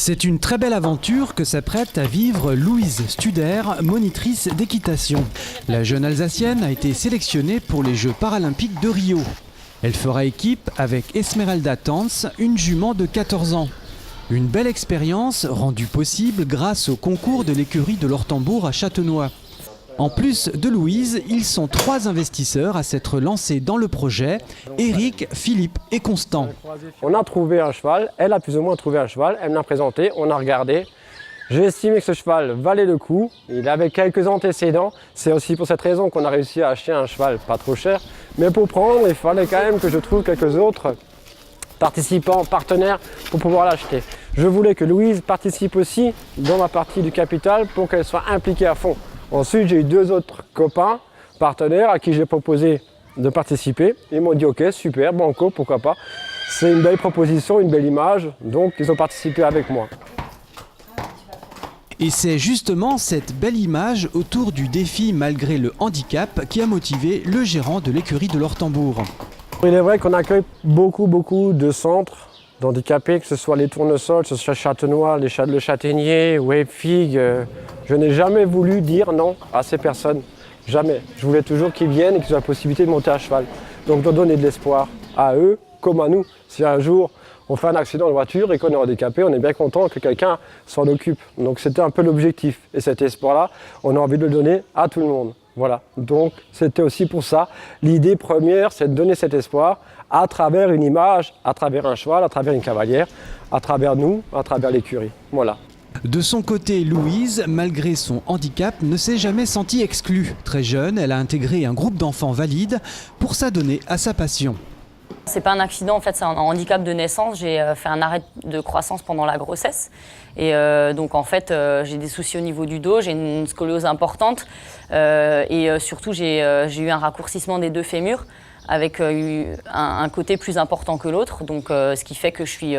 C'est une très belle aventure que s'apprête à vivre Louise Studer, monitrice d'équitation. La jeune Alsacienne a été sélectionnée pour les Jeux paralympiques de Rio. Elle fera équipe avec Esmeralda Tanz, une jument de 14 ans. Une belle expérience rendue possible grâce au concours de l'écurie de l'Ortembourg à Châtenois. En plus de Louise, ils sont 3 investisseurs à s'être lancés dans le projet, Eric, Philippe et Constant. On a trouvé un cheval, elle a plus ou moins trouvé un cheval, elle me l'a présenté, on a regardé. J'ai estimé que ce cheval valait le coup, il avait quelques antécédents, c'est aussi pour cette raison qu'on a réussi à acheter un cheval pas trop cher. Mais pour prendre, il fallait quand même que je trouve quelques autres participants, partenaires pour pouvoir l'acheter. Je voulais que Louise participe aussi dans ma partie du capital pour qu'elle soit impliquée à fond. Ensuite, j'ai eu 2 autres copains, partenaires, à qui j'ai proposé de participer. Ils m'ont dit « Ok, super, banco, pourquoi pas ». C'est une belle proposition, une belle image, donc ils ont participé avec moi. Et c'est justement cette belle image autour du défi malgré le handicap qui a motivé le gérant de l'écurie de l'Ortembourg. Il est vrai qu'on accueille beaucoup de centres d'handicapés, que ce soit les Tournesols, que ce soit Châtenois, le Châtaignier, Webfig. Je n'ai jamais voulu dire non à ces personnes, jamais. Je voulais toujours qu'ils viennent et qu'ils aient la possibilité de monter à cheval. Donc de donner de l'espoir à eux comme à nous. Si un jour on fait un accident de voiture et qu'on est handicapé, on est bien content que quelqu'un s'en occupe. Donc c'était un peu l'objectif. Et cet espoir-là, on a envie de le donner à tout le monde. Voilà, donc c'était aussi pour ça. L'idée première, c'est de donner cet espoir à travers une image, à travers un cheval, à travers une cavalière, à travers nous, à travers l'écurie. Voilà. De son côté, Louise, malgré son handicap, ne s'est jamais sentie exclue. Très jeune, elle a intégré un groupe d'enfants valides pour s'adonner à sa passion. C'est pas un accident, en fait, c'est un handicap de naissance. J'ai fait un arrêt de croissance pendant la grossesse. Et donc, en fait, j'ai des soucis au niveau du dos, j'ai une scoliose importante. Et surtout, j'ai eu un raccourcissement des 2 fémurs avec un côté plus important que l'autre. Donc, ce qui fait que je suis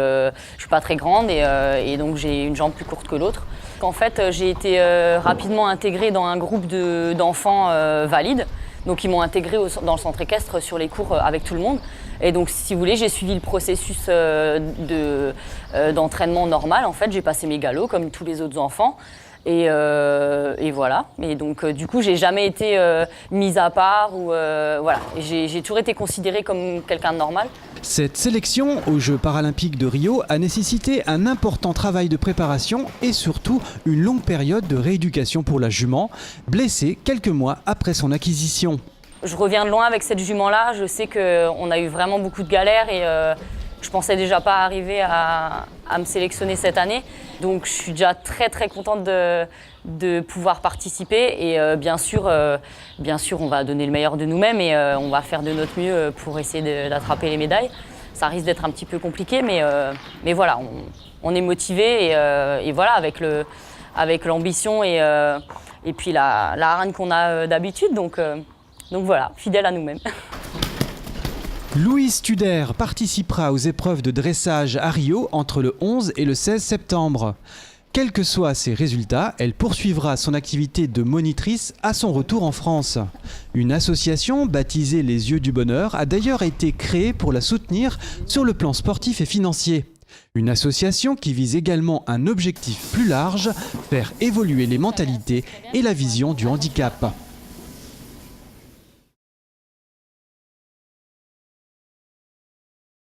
pas très grande et donc j'ai une jambe plus courte que l'autre. En fait, j'ai été rapidement intégrée dans un groupe d'enfants valides. Donc ils m'ont intégrée dans le centre équestre sur les cours avec tout le monde. Et donc si vous voulez, j'ai suivi le processus d'entraînement normal. En fait, j'ai passé mes galops comme tous les autres enfants. Et voilà. Et donc du coup, j'ai jamais été mise à part ou voilà. J'ai toujours été considérée comme quelqu'un de normal. Cette sélection aux Jeux paralympiques de Rio a nécessité un important travail de préparation et surtout une longue période de rééducation pour la jument, blessée quelques mois après son acquisition. Je reviens de loin avec cette jument-là. Je sais qu'on a eu vraiment beaucoup de galères et je pensais déjà pas arriver à me sélectionner cette année. Donc je suis déjà très contente de pouvoir participer et bien sûr on va donner le meilleur de nous-mêmes et on va faire de notre mieux pour essayer d'attraper les médailles. Ça risque d'être un petit peu compliqué mais voilà, on est motivés et voilà avec l'ambition et puis la hargne qu'on a d'habitude donc voilà, fidèle à nous-mêmes. Louise Studer participera aux épreuves de dressage à Rio entre le 11 et le 16 septembre. Quels que soient ses résultats, elle poursuivra son activité de monitrice à son retour en France. Une association baptisée Les Yeux du Bonheur a d'ailleurs été créée pour la soutenir sur le plan sportif et financier. Une association qui vise également un objectif plus large, faire évoluer les mentalités et la vision du handicap.